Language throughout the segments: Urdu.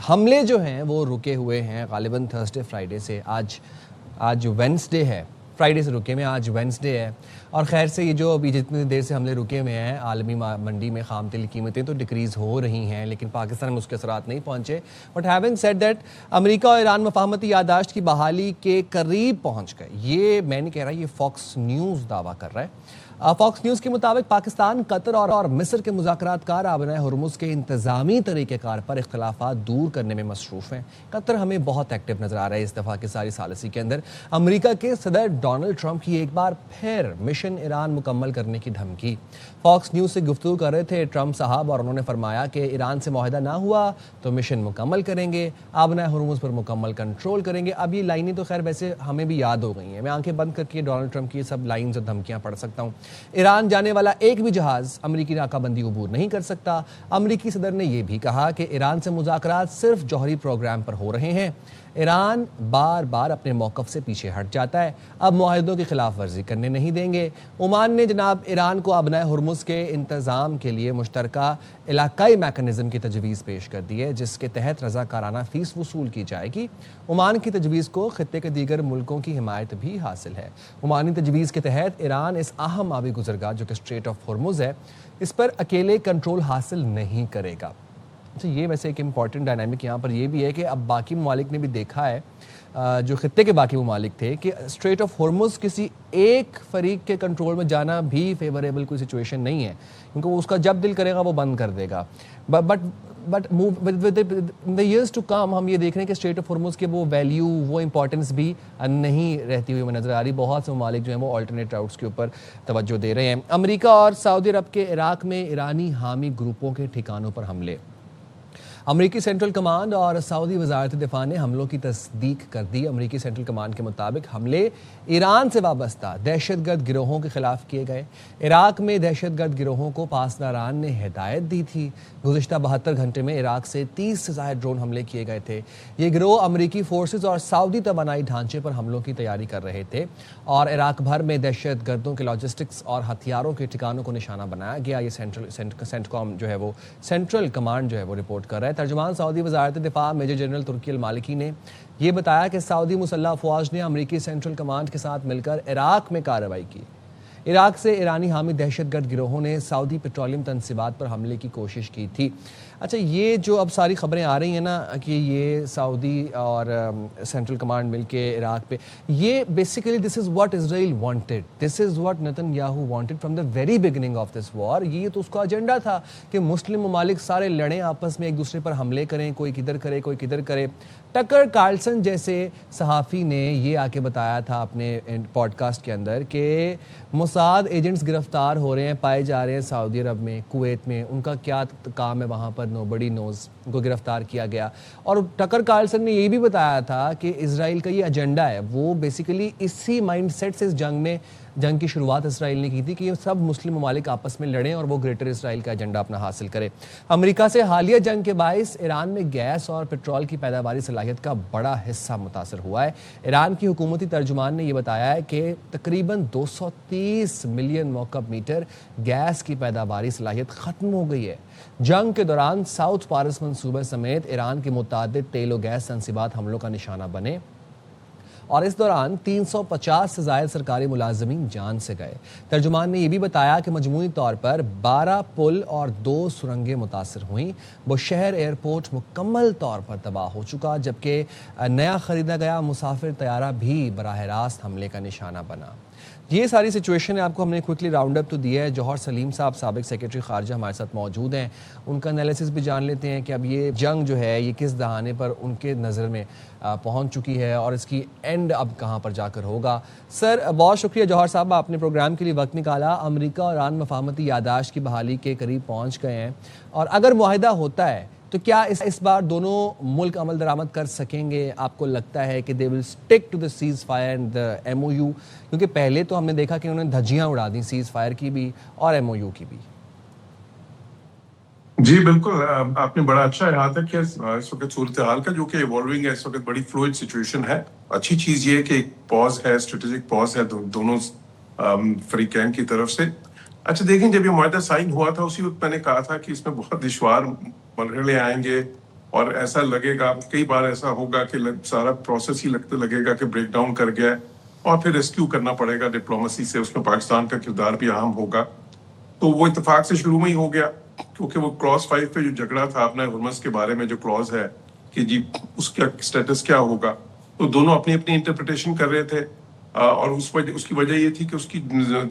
حملے جو ہیں وہ رکے ہوئے ہیں غالباً تھرسڈے فرائیڈے سے. آج وینسڈے ہے, فرائیڈے سے رکے ہوئے ہیں, آج وینسڈے ہے. اور خیر سے یہ جو ابھی جتنی دیر سے حملے رکے ہوئے ہیں, عالمی منڈی میں خام تیل کی قیمتیں تو ڈکریز ہو رہی ہیں, لیکن پاکستان میں اس کے اثرات نہیں پہنچے. بٹ ہیونگ سیڈ دیٹ, امریکہ اور ایران مفاہمتی یادداشت کی بحالی کے قریب پہنچ گئے. یہ میں نہیں کہہ رہا, یہ فاکس نیوز دعویٰ کر رہا ہے. فاکس نیوز کے مطابق پاکستان, قطر اور مصر کے مذاکرات کار آبنائے ہرمز کے انتظامی طریقہ کار پر اختلافات دور کرنے میں مصروف ہیں. قطر ہمیں بہت ایکٹیو نظر آ رہا ہے اس دفعہ کی ساری ثالثی کے اندر. امریکہ کے صدر ڈونلڈ ٹرمپ کی ایک بار پھر مشن ایران مکمل کرنے کی دھمکی. فاکس نیوز سے گفتگو کر رہے تھے ٹرمپ صاحب, اور انہوں نے فرمایا کہ ایران سے معاہدہ نہ ہوا تو مشن مکمل کریں گے, آبنائے ہرمز پر مکمل کنٹرول کریں گے. اب یہ لائنیں تو خیر ویسے ہمیں بھی یاد ہو گئی ہیں, میں آنکھیں بند کر کے ڈونلڈ ٹرمپ کی یہ سب لائنز اور دھمکیاں پڑھ سکتا ہوں. ایران جانے والا ایک بھی جہاز امریکی ناکہ بندی عبور نہیں کر سکتا. امریکی صدر نے یہ بھی کہا کہ ایران سے مذاکرات صرف جوہری پروگرام پر ہو رہے ہیں. ایران بار بار اپنے موقف سے پیچھے ہٹ جاتا ہے, اب معاہدوں کی خلاف ورزی کرنے نہیں دیں گے. عمان نے جناب ایران کو آبنائے ہرمز کے انتظام کے لیے مشترکہ علاقائی میکانزم کی تجویز پیش کر دی ہے, جس کے تحت رضاکارانہ فیس وصول کی جائے گی. عمان کی تجویز کو خطے کے دیگر ملکوں کی حمایت بھی حاصل ہے. عمانی تجویز کے تحت ایران اس اہم آبی گزرگاہ جو کہ اسٹریٹ آف ہرمز ہے, اس پر اکیلے کنٹرول حاصل نہیں کرے گا. اچھا, یہ ویسے ایک امپورٹنٹ ڈائنامک یہاں پر یہ بھی ہے کہ اب باقی ممالک نے بھی دیکھا ہے, جو خطے کے باقی ممالک تھے, کہ اسٹریٹ آف ہرمز کسی ایک فریق کے کنٹرول میں جانا بھی فیوریبل کوئی سچویشن نہیں ہے, کیونکہ وہ اس کا جب دل کرے گا وہ بند کر دے گا. But in the years to come ہم یہ دیکھ رہے ہیں کہ اسٹریٹ آف ہرمز کے وہ ویلیو, وہ امپورٹنس بھی نہیں رہتی ہوئی ہمیں نظر آ رہی. بہت سے ممالک جو ہیں وہ آلٹرنیٹ راؤٹس کے اوپر توجہ دے رہے ہیں. امریکہ اور سعودی عرب کے عراق میں ایرانی حامی گروپوں کے ٹھکانوں پر حملے. امریکی سینٹرل کمانڈ اور سعودی وزارت دفاع نے حملوں کی تصدیق کر دی. امریکی سینٹرل کمانڈ کے مطابق حملے ایران سے وابستہ دہشت گرد گروہوں کے خلاف کیے گئے. عراق میں دہشت گرد گروہوں کو پاسداران نے ہدایت دی تھی. گزشتہ 72 گھنٹے میں عراق سے 30 سے زائد ڈرون حملے کیے گئے تھے. یہ گروہ امریکی فورسز اور سعودی توانائی ڈھانچے پر حملوں کی تیاری کر رہے تھے, اور عراق بھر میں دہشت گردوں کے لاجسٹکس اور ہتھیاروں کے ٹھکانوں کو نشانہ بنایا گیا. یہ سینٹکام جو ہے وہ سینٹرل کمانڈ جو ہے وہ رپورٹ کر رہا ہے. ترجمان سعودی وزارت دفاع میجر جنرل ترکی المالکی نے یہ بتایا کہ سعودی مسلح افواج نے امریکی سینٹرل کمانڈ کے ساتھ مل کر عراق میں کارروائی کی. عراق سے ایرانی حامی دہشت گرد گروہوں نے سعودی پیٹرولیم تنصیبات پر حملے کی کوشش کی تھی. اچھا, یہ جو اب ساری خبریں آ رہی ہیں نا کہ یہ سعودی اور سینٹرل کمانڈ مل کے عراق پہ, یہ basically this is what Israel wanted, this is what Netanyahu wanted from the very beginning of this war. یہ تو اس کا ایجنڈا تھا کہ مسلم ممالک سارے لڑیں آپس میں, ایک دوسرے پر حملے کریں, کوئی کدھر کرے کوئی کدھر کرے. ٹکر کارلسن جیسے صحافی نے یہ آ کے بتایا تھا اپنے پوڈ کاسٹ کے اندر کہ موساد ایجنٹس گرفتار ہو رہے ہیں, پائے جا رہے ہیں سعودی عرب میں, کویت میں, ان کا کیا کام ہے وہاں پر, نو بڈی نوز, ان کو گرفتار کیا گیا. اور ٹکر کارلسن نے یہ بھی بتایا تھا کہ اسرائیل کا یہ ایجنڈا ہے, وہ بیسیکلی اسی مائنڈ سیٹ سے اس جنگ کی شروعات اسرائیل نے کی تھی کہ یہ سب مسلم ممالک آپس میں لڑیں اور وہ گریٹر اسرائیل کا ایجنڈا اپنا حاصل کرے. امریکہ سے حالیہ جنگ کے باعث ایران میں گیس اور پیٹرول کی پیداواری صلاحیت کا بڑا حصہ متاثر ہوا ہے. ایران کی حکومتی ترجمان نے یہ بتایا ہے کہ تقریباً 230 ملین مکعب میٹر گیس کی پیداواری صلاحیت ختم ہو گئی ہے. جنگ کے دوران ساؤتھ پارس منصوبے سمیت ایران کے متعدد تیل و گیس تنصیبات حملوں کا نشانہ بنے, اور اس دوران 350 سے زائد سرکاری ملازمین جان سے گئے. ترجمان نے یہ بھی بتایا کہ مجموعی طور پر 12 پل اور 2 سرنگیں متاثر ہوئیں. بشہر ایئرپورٹ مکمل طور پر تباہ ہو چکا, جبکہ نیا خریدا گیا مسافر طیارہ بھی براہ راست حملے کا نشانہ بنا. یہ ساری سچویشن آپ کو ہم نے کوئکلی راؤنڈ اپ تو دیا ہے. جوہر سلیم صاحب سابق سیکرٹری خارجہ ہمارے ساتھ موجود ہیں, ان کا انالیسس بھی جان لیتے ہیں کہ اب یہ جنگ جو ہے یہ کس دہانے پر ان کے نظر میں پہنچ چکی ہے اور اس کی اینڈ اب کہاں پر جا کر ہوگا. سر بہت شکریہ جوہر صاحب, آپ نے پروگرام کے لیے وقت نکالا. امریکہ اور ایران مفاہمتی یادداشت کی بحالی کے قریب پہنچ گئے ہیں, اور اگر معاہدہ ہوتا ہے تو کیا اس بار دونوں ملک عمل درآمد کر سکیں گے؟ آپ کو لگتا ہے کہ they will stick to the ceasefire and the M O U, کیونکہ پہلے تو ہم نے دیکھا کہ انہوں نے دھجیاں اڑا دیں سیز فائر کی بھی اور ایم او یو کی بھی. جی بالکل, آپ نے بڑا اچھا احاطہ کیا اس وقت صورتحال کا, جو کہ ایوالونگ ہے, اس وقت بڑی فلوئڈ سچویشن ہے. اچھی چیز یہ ہے کہ ایک پاز ہے, اسٹریٹجک پاز ہے دونوں فریقین کی طرف سے. اچھا دیکھیں, جب یہ معاہدہ سائن ہوا تھا اسی وقت میں نے کہا تھا کہ اس میں بہت دشوار مرحلے آئیں گے, اور ایسا لگے گا, کئی بار ایسا ہوگا کہ سارا پروسیس ہی لگے گا کہ بریک ڈاؤن کر گیا ہے, اور پھر ریسکیو کرنا پڑے گا ڈپلومیسی سے, اس میں پاکستان کا کردار بھی اہم ہوگا. تو وہ اتفاق سے شروع میں ہی ہو گیا, کیونکہ وہ کلاس 5 پہ جو جھگڑا تھا اپنا ہرمز کے بارے میں, جو کلاس ہے کہ جی اس کا اسٹیٹس کیا ہوگا, تو دونوں اپنی اپنی انٹرپریٹیشن کر رہے تھے, اور اس کی وجہ یہ تھی کہ اس کی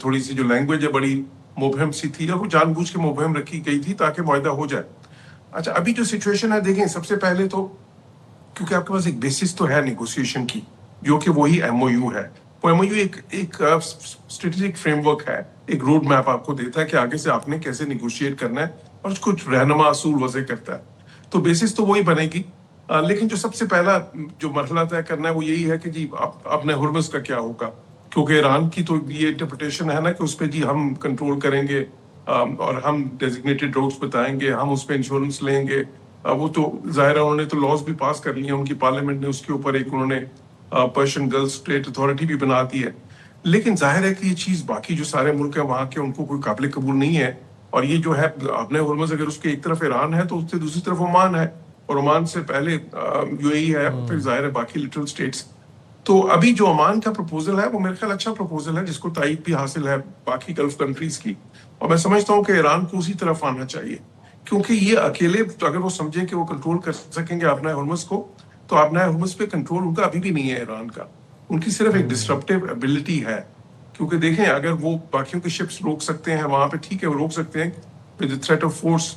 تھوڑی سی جو لینگویج ہے بڑی مبہم سی تھی, اور وہ جان بوجھ کے مبہم رکھی گئی تھی تاکہ معاہدہ ہو جائے. اچھا, ابھی جو سچویشن ہے دیکھیں, سب سے پہلے تو کیونکہ آپ کے پاس ایک بیسس تو ہے نیگوسیشن کی, جو کہ وہی ایم او یو ہے. وہ ایم او یو ایک اسٹریٹجک فریم ورک ہے, ایک روڈ میپ آپ کو دیتا ہے کہ آگے سے آپ نے کیسے نیگوشیٹ کرنا ہے, اور کچھ رہنما اصول وضع کرتا ہے. تو بیسس تو وہی بنے گی, لیکن جو سب سے پہلا جو مرحلہ طے کرنا ہے وہ یہی ہے کہ جی اپنے ہرمز کا کیا ہوگا, کیونکہ ایران کی تو یہ انٹرپریٹیشن ہے نا کہ اس پہ جی ہم کنٹرول کریں گے, اور ہم ڈیزگنیٹڈ روٹس بتائیں گے, ہم اس پہ انشورنس لیں گے. وہ تو ظاہر ہے انہوں نے تو لاز بھی پاس کر لی ہیں, ان کی پارلیمنٹ نے اس کے اوپر ایک انہوں نے پرشین گلف اسٹیٹ اتھارٹی بھی بنا دی ہے. لیکن ظاہر ہے کہ یہ چیز باقی جو سارے ملک ہیں وہاں کے ان کو کوئی قابل قبول نہیں ہے. اور یہ جو ہے اپنے ہرمز, اگر اس کے ایک طرف ایران ہے تو اس سے دوسری طرف عمان ہے, اور عمان سے پہلے یو اے ای ہے, پھر ظاہر ہے باقی لٹرل اسٹیٹس. تو ابھی جو عمان کا پروپوزل ہے وہ میرے خیال اچھا پروپوزل ہے, جس کو تائید بھی حاصل ہے باقی گلف کنٹریز کی, اور میں سمجھتا ہوں کہ ایران کو اسی طرف آنا چاہیے, کیونکہ یہ اکیلے اگر وہ سمجھیں کہ وہ کنٹرول کر سکیں گے اپنا ہرمز کو, تو اپنا ہرمز پہ کنٹرول ان کا ابھی بھی نہیں ہے ایران کا. ان کی صرف ایک ڈسرپٹیو ایبلٹی ہے, کیونکہ دیکھیں اگر وہ باقیوں کی شپس روک سکتے ہیں وہاں پہ, ٹھیک ہے وہ روک سکتے ہیں ود تھریٹ آف فورس,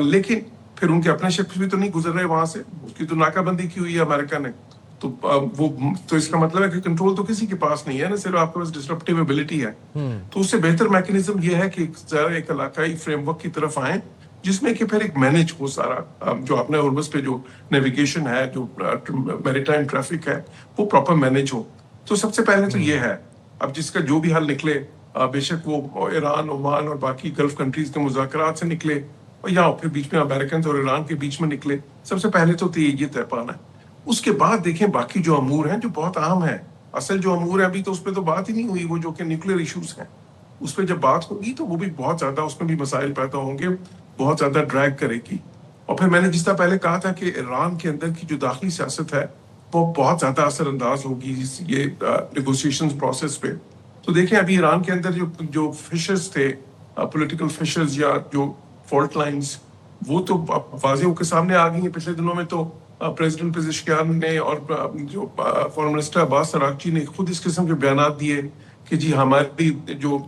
لیکن پھر ان کے اپنے شپس بھی تو نہیں گزر رہے وہاں سے, اس کی تو ناکہ بندی کی ہوئی ہے امریکہ نے. تو وہ تو اس کا مطلب ہے کہ کنٹرول تو کسی کے پاس نہیں ہے نا, صرف آپ کے پاس ڈسرپٹیو ایبلٹی ہے. تو اس سے بہتر میکینزم یہ ہے کہ ذرا ایک علاقائی فریم ورک کی طرف آئیں, جس میں کہ پھر ایک مینج ہو سارا, جو اپنے ہرمز پہ جو نیویگیشن ہے, جو میری ٹائم ٹریفک ہے, وہ پراپر مینج ہو. تو سب سے پہلے تو یہ ہے. اب جس کا جو بھی حل نکلے, بے شک وہ ایران, عمان اور باقی گلف کنٹریز کے مذاکرات سے نکلے, یا پھر بیچ میں امریکنز اور ایران کے بیچ میں نکلے, سب سے پہلے تو یہ طے پانا ہے. اس کے بعد دیکھیں باقی جو امور ہیں جو بہت اہم ہیں, اصل جو امور ہے ابھی تو اس پہ تو بات ہی نہیں ہوئی, وہ جو کہ نیوکلیر ایشوز ہیں, اس پہ جب بات ہوگی تو وہ بھی بہت زیادہ, اس میں بھی مسائل پیدا ہوں گے, بہت زیادہ ڈریگ کرے گی. اور پھر میں نے جس طرح پہلے کہا تھا کہ ایران کے اندر کی جو داخلی سیاست ہے وہ بہت زیادہ اثر انداز ہوگی یہ نیگوسیشنز پروسیس پہ. تو دیکھیں ابھی ایران کے اندر جو فشرز تھے, پولیٹیکل فشرز یا جو فالٹ لائنز, وہ تو واضح ہو کے سامنے آ گئی ہیں. پچھلے دنوں میں تو پریزیڈنٹ پزشکیان نے اور جو فارن منسٹر عباس اراغچی نے خود اس قسم کے بیانات دیے کہ جی ہماری جو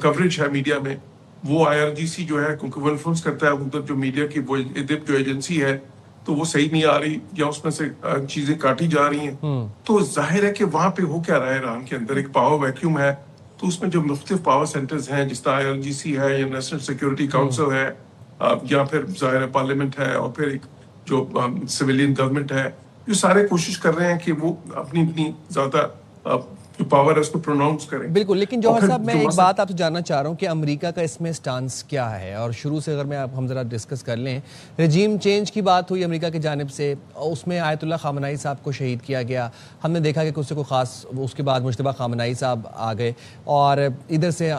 کوریج ہے میڈیا میں, وہ آئی آر جی سی جو ہے, کیونکہ وہ انفلوئنس کرتا ہے ادھر جو میڈیا کی وہ ادب جو ایجنسی ہے, تو وہ صحیح نہیں آ رہی یا اس میں سے چیزیں کاٹی جا رہی ہیں. تو ظاہر ہے کہ وہاں پہ ہو کیا رہا ہے, ایران کے اندر ایک پاور ویکیوم ہے. تو اس میں جو مختلف پاور سینٹرز ہیں, جس طرح آئی آر جی سی ہے, یا نیشنل سیکورٹی کاؤنسل ہے, یا پھر ظاہر پارلیمنٹ ہے, اور پھر ایک جو سویلین گورنمنٹ ہے, یہ سارے کوشش کر رہے ہیں کہ وہ اپنی زیادہ جو پاور ہے اس کو پروناؤنس کریں. بالکل, لیکن جوہر صاحب میں ایک بات آپ سے جاننا چاہ رہا ہوں کہ امریکہ کا اس میں سٹانس کیا ہے, اور شروع سے اگر ہم ذرا ڈسکس کر لیں, رجیم چینج کی بات ہوئی امریکہ کی جانب سے, اس میں آیت اللہ خامنائی صاحب کو شہید کیا گیا, ہم نے دیکھا کہ اس سے کوئی خاص, اس کے بعد مجتبیٰ خامنائی صاحب آ گئے, اور ادھر سے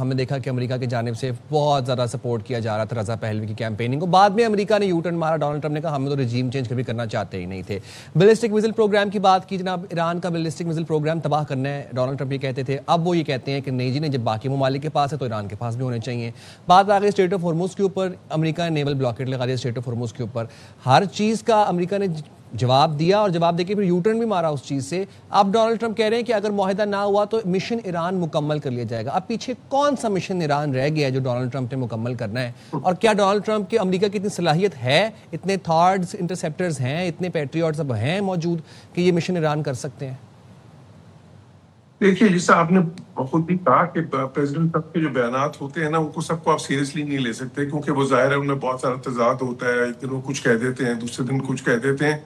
ہم نے دیکھا کہ امریکہ کی جانب سے بہت زیادہ سپورٹ کیا جا رہا تھا رضا پہلوی کی کیمپیننگ کو. بعد میں امریکہ نے یو ٹرن مارا, ڈونلڈ ٹرمپ نے کہا ہم تو رجیم چینج کبھی کرنا چاہتے ہی نہیں تھے. بیلسٹک میزائل پروگرام کی بات کی جناب, ایران کا بیلسٹک میزائل پروگرام تباہ کرنا ہے, ڈونلڈ ٹرمپ یہ کہتے تھے, اب وہ یہ کہتے ہیں کہ نہیں جی نہیں, جب باقی ممالک کے پاس ہے تو ایران کے پاس بھی ہونے چاہیے. بات آ گئی اسٹریٹ آف ہرمز کے اوپر, امریکہ نے نیول بلاکیٹ لگا دیا اسٹریٹ آف ہرمز کے اوپر. ہر چیز کا امریکہ نے جواب دیا, اور جواب دے کے پھر یو ٹرن بھی مارا اس چیز سے. اب ڈونلڈ ٹرمپ کہہ رہے ہیں کہ اگر معاہدہ نہ ہوا تو مشن ایران مکمل کر لیا جائے گا. اب پیچھے کون سا مشن ایران رہ گیا ہے جو ڈونلڈ ٹرمپ نے مکمل کرنا ہے, اور کیا ڈونلڈ ٹرمپ کے امریکہ کی اتنی صلاحیت ہے, اتنے تھارڈز انٹرسیپٹرز ہیں, اتنے پیٹریوٹس اب ہیں موجود کہ یہ مشن ایران کر سکتے ہیں؟ دیکھیے, جیسا آپ نے خود بھی کہا کہ پریزیڈنٹ ٹرمپ کے جو بیانات ہوتے ہیں نا, ان کو سب کو آپ سیریسلی نہیں لے سکتے, کیونکہ وہ ظاہر ہے ان میں بہت سارا تضاد ہوتا ہے. ایک دن وہ کچھ کہہ دیتے ہیں, دوسرے دن کچھ کہہ دیتے ہیں.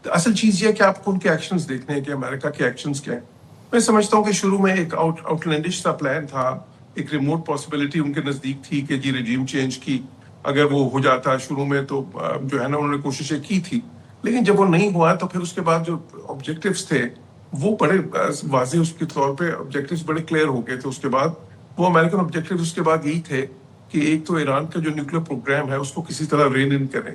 اصل چیز یہ ہے کہ آپ کو ان کے ایکشنز دیکھنے ہیں کہ امریکہ کے ایکشنز کیا ہیں. میں سمجھتا ہوں کہ شروع میں ایک آؤٹ لینڈش سا پلان تھا, ایک ریموٹ پاسبلٹی ان کے نزدیک تھی کہ جی رجیم چینج کی اگر وہ ہو جاتا شروع میں تو جو ہے نا انہوں نے کوششیں کی تھی. لیکن جب وہ نہیں ہوا تو پھر اس کے بعد جو آبجیکٹیوز تھے وہ بڑے واضح, اس کے طور پہ آبجیکٹیوز بڑے کلیئر ہو گئے تھے. اس کے بعد وہ امریکن آبجیکٹیوز اس کے بعد یہی تھے کہ ایک تو ایران کا جو نیوکلیر پروگرام ہے اس کو کسی طرح رین ان کریں,